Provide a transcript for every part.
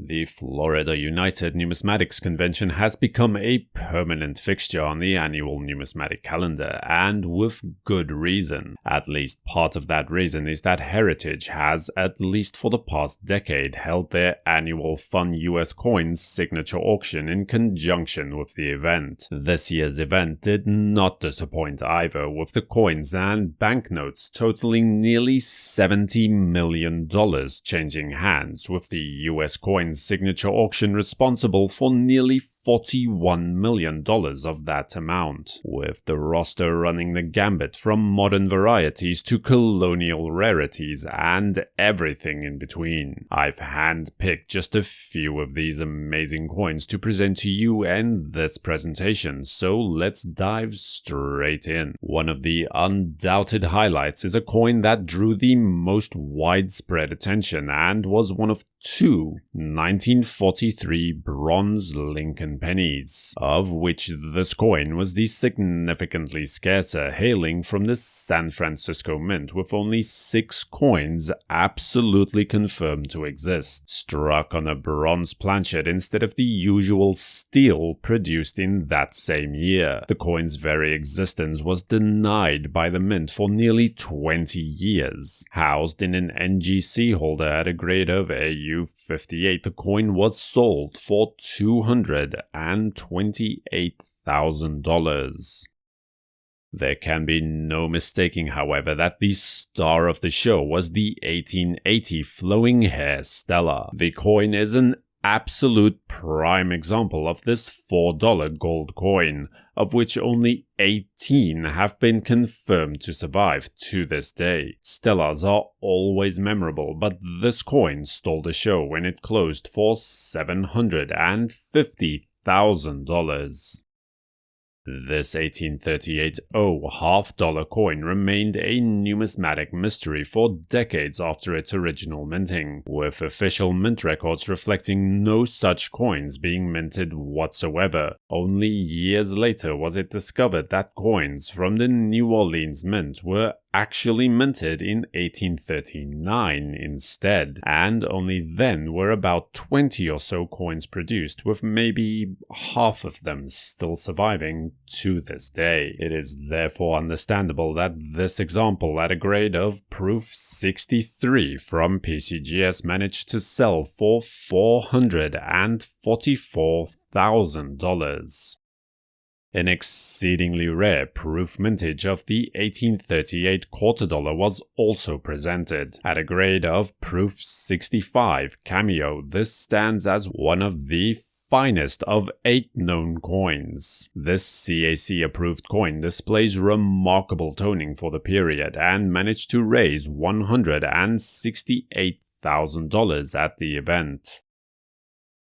The Florida United Numismatics Convention has become a permanent fixture on the annual numismatic calendar, and with good reason. At least part of that reason is that Heritage has, at least for the past decade, held their annual fun US coins signature auction in conjunction with the event. This year's event did not disappoint either, with the coins and banknotes totaling nearly $70 million changing hands, with the US coins signature auction responsible for nearly $41 million of that amount, with the roster running the gambit from modern varieties to colonial rarities and everything in between. I've handpicked just a few of these amazing coins to present to you in this presentation, so let's dive straight in. One of the undoubted highlights is a coin that drew the most widespread attention and was one of two 1943 bronze Lincoln pennies, of which this coin was the significantly scarcer, hailing from the San Francisco Mint, with only 6 coins absolutely confirmed to exist, struck on a bronze planchet instead of the usual steel produced in that same year. The coin's very existence was denied by the Mint for nearly 20 years. Housed in an NGC holder at a grade of AU58, the coin was sold for $228,000. There can be no mistaking, however, that the star of the show was the 1880 flowing hair Stella. The coin is an absolute prime example of this $4 gold coin, of which only 18 have been confirmed to survive to this day. Stellas are always memorable, but this coin stole the show when it closed for $750,000. This 1838 half-dollar coin remained a numismatic mystery for decades after its original minting, with official mint records reflecting no such coins being minted whatsoever. Only years later was it discovered that coins from the New Orleans Mint were actually minted in 1839 instead, and only then were about 20 or so coins produced, with maybe half of them still surviving to this day. It is therefore understandable that this example at a grade of proof 63 from PCGS managed to sell for $444,000. An exceedingly rare proof mintage of the 1838 quarter dollar was also presented. At a grade of proof 65 cameo, this stands as one of the finest of 8 known coins. This CAC approved coin displays remarkable toning for the period and managed to raise $168,000 at the event.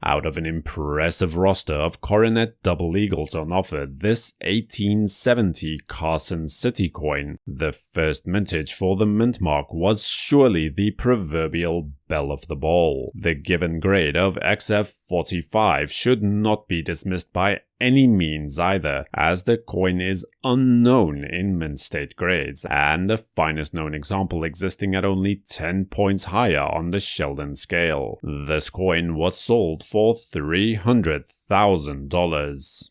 Out of an impressive roster of coronet double eagles on offer, this 1870 Carson City coin, the first mintage for the mint mark, was surely the proverbial belle of the ball. The given grade of XF45 should not be dismissed by any means either, as the coin is unknown in mint state grades, and the finest known example existing at only 10 points higher on the Sheldon scale. This coin was sold for $300,000.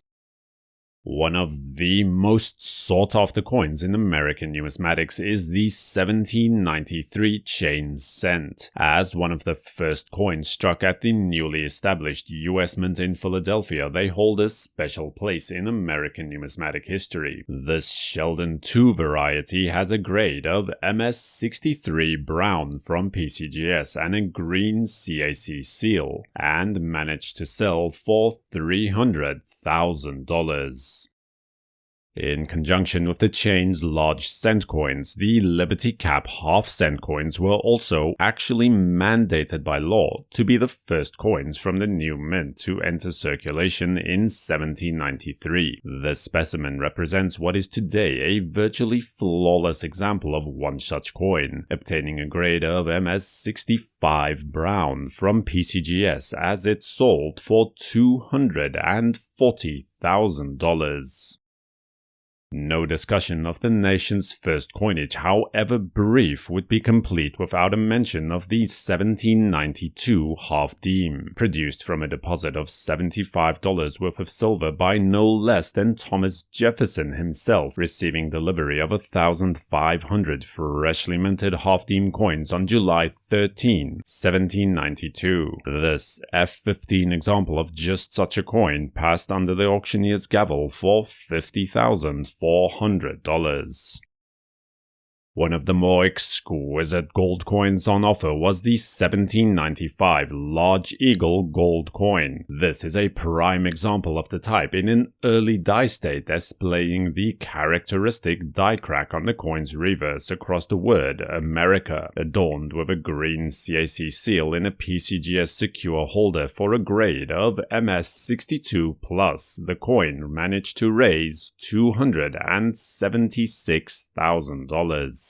One of the most sought-after coins in American numismatics is the 1793 chain cent. As one of the first coins struck at the newly established US Mint in Philadelphia, they hold a special place in American numismatic history. This Sheldon II variety has a grade of MS63 brown from PCGS and a green CAC seal, and managed to sell for $300,000. In conjunction with the chain's large cent coins, the Liberty Cap half-cent coins were also actually mandated by law to be the first coins from the new mint to enter circulation in 1793. This specimen represents what is today a virtually flawless example of one such coin, obtaining a grade of MS65 brown from PCGS as it sold for $240,000. No discussion of the nation's first coinage, however brief, would be complete without a mention of the 1792 half diem, produced from a deposit of $75 worth of silver by no less than Thomas Jefferson himself, receiving delivery of 1,500 freshly minted half diem coins on July 13, 1792. This F-15 example of just such a coin passed under the auctioneer's gavel for $50,400. One of the more exquisite gold coins on offer was the 1795 Large Eagle gold coin. This is a prime example of the type in an early die state, displaying the characteristic die crack on the coin's reverse across the word America, adorned with a green CAC seal in a PCGS secure holder for a grade of MS62+. The coin managed to raise $276,000.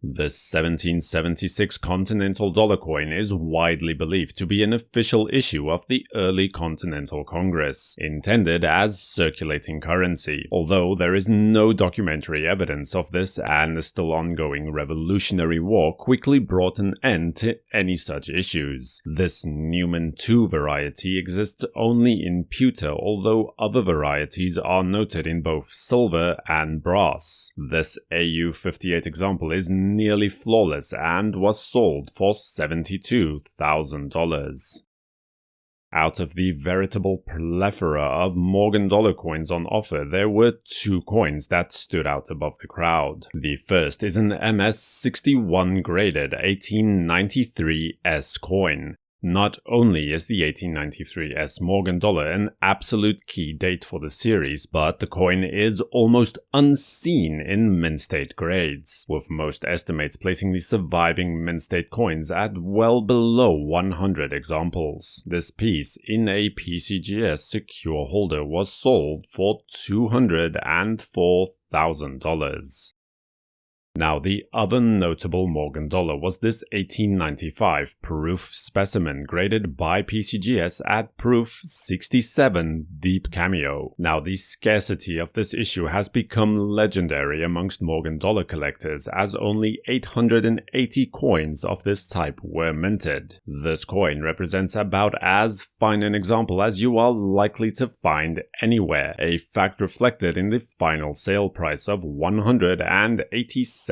The 1776 Continental Dollar coin is widely believed to be an official issue of the early Continental Congress, intended as circulating currency, although there is no documentary evidence of this, and the still ongoing Revolutionary War quickly brought an end to any such issues. This Newman II variety exists only in pewter, although other varieties are noted in both silver and brass. This AU-58 example is nearly flawless and was sold for $72,000. Out of the veritable plethora of Morgan dollar coins on offer, there were two coins that stood out above the crowd. The first is an MS61 graded 1893 S coin. Not only is the 1893 S Morgan dollar an absolute key date for the series, but the coin is almost unseen in mint state grades, with most estimates placing the surviving mint state coins at well below 100 examples. This piece in a PCGS secure holder was sold for $204,000. Now, the other notable Morgan dollar was this 1895 proof specimen graded by PCGS at proof 67 deep cameo. Now, the scarcity of this issue has become legendary amongst Morgan dollar collectors, as only 880 coins of this type were minted. This coin represents about as fine an example as you are likely to find anywhere, a fact reflected in the final sale price of $187,200.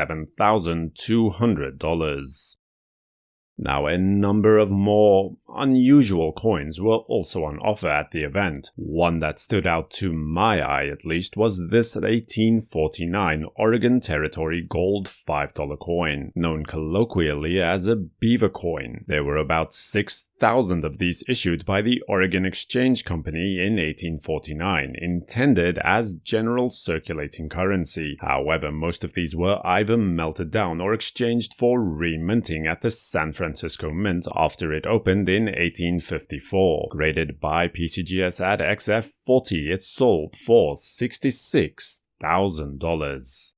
Now, a number of more unusual coins were also on offer at the event. One that stood out to my eye at least was this 1849 Oregon Territory gold $5 coin, known colloquially as a beaver coin. There were about 6,000 of these issued by the Oregon Exchange Company in 1849, intended as general circulating currency. However, most of these were either melted down or exchanged for reminting at the San Francisco Mint after it opened in 1854. Graded by PCGS at XF40, it sold for $66,000.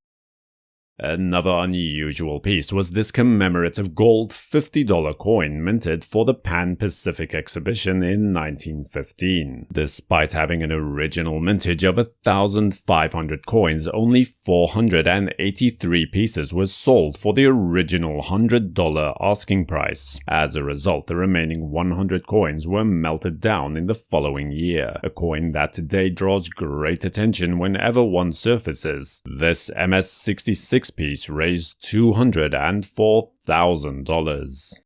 Another unusual piece was this commemorative gold $50 coin minted for the Pan-Pacific Exhibition in 1915. Despite having an original mintage of 1,500 coins, only 483 pieces were sold for the original $100 asking price. As a result, the remaining 100 coins were melted down in the following year, a coin that today draws great attention whenever one surfaces. This MS66 piece raised $204,000.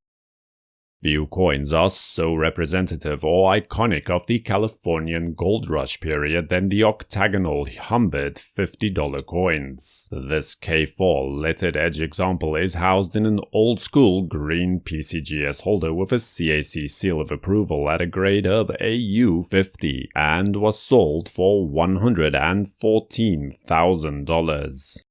Few coins are so representative or iconic of the Californian gold rush period than the octagonal Humbert $50 coins. This K4 lettered edge example is housed in an old-school green PCGS holder with a CAC seal of approval at a grade of AU50 and was sold for $114,000.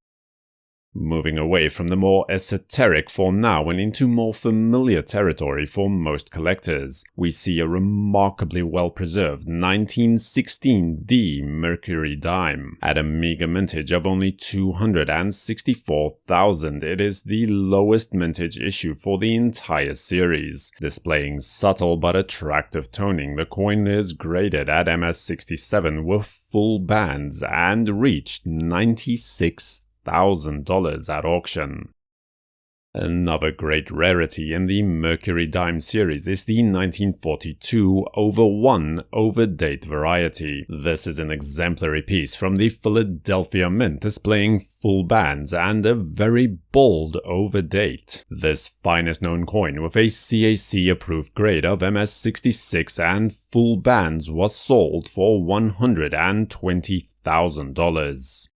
Moving away from the more esoteric for now and into more familiar territory for most collectors, we see a remarkably well-preserved 1916 D Mercury dime. At a meager mintage of only 264,000, it is the lowest mintage issue for the entire series. Displaying subtle but attractive toning, the coin is graded at MS67 with full bands and reached $96,000 at auction. Another great rarity in the Mercury dime series is the 1942 /1 overdate variety. This is an exemplary piece from the Philadelphia Mint displaying full bands and a very bold overdate. This finest known coin with a CAC approved grade of MS66 and full bands was sold for $120,000.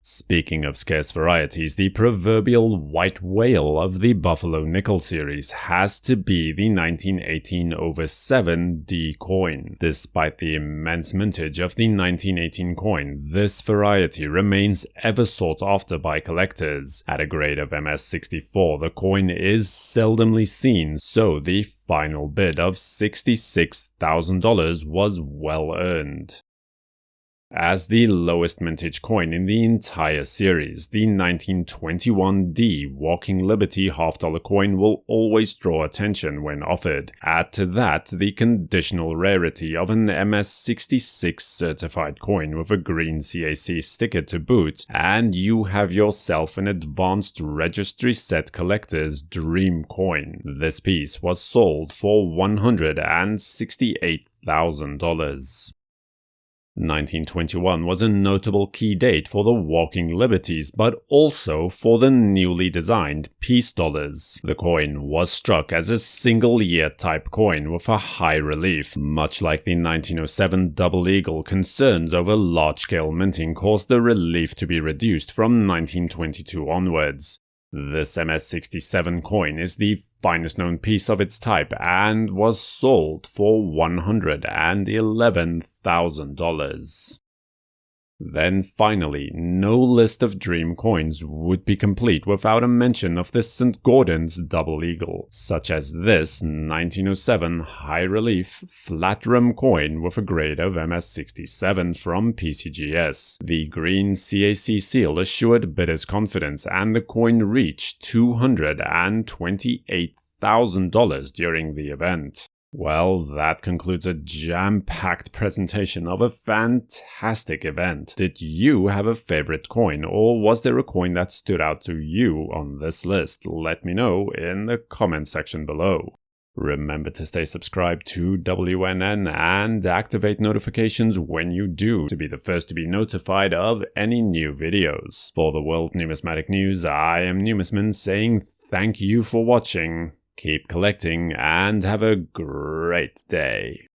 Speaking of scarce varieties, the proverbial white whale of the Buffalo Nickel series has to be the 1918 /7 D coin. Despite the immense mintage of the 1918 coin, this variety remains ever sought after by collectors. At a grade of MS64, the coin is seldomly seen, so the final bid of $66,000 was well earned. As the lowest mintage coin in the entire series, the 1921 D Walking Liberty $half coin will always draw attention when offered. Add to that the conditional rarity of an MS66 certified coin with a green CAC sticker to boot, and you have yourself an advanced registry set collector's dream coin. This piece was sold for $168,000. 1921 was a notable key date for the Walking Liberties, but also for the newly designed peace dollars. The coin was struck as a single-year type coin with a high relief. Much like the 1907 Double Eagle, concerns over large-scale minting caused the relief to be reduced from 1922 onwards. This MS67 coin is the finest known piece of its type and was sold for $111,000. Then finally, no list of dream coins would be complete without a mention of the St. Gordon's Double Eagle, such as this 1907 high-relief flat-rim coin with a grade of MS67 from PCGS. The green CAC seal assured bidders' confidence, and the coin reached $228,000 during the event. Well, that concludes a jam-packed presentation of a fantastic event. Did you have a favorite coin, or was there a coin that stood out to you on this list? Let me know in the comment section below. Remember to stay subscribed to WNN and activate notifications when you do to be the first to be notified of any new videos. For the World Numismatic News, I am Numisman saying thank you for watching. Keep collecting and have a great day.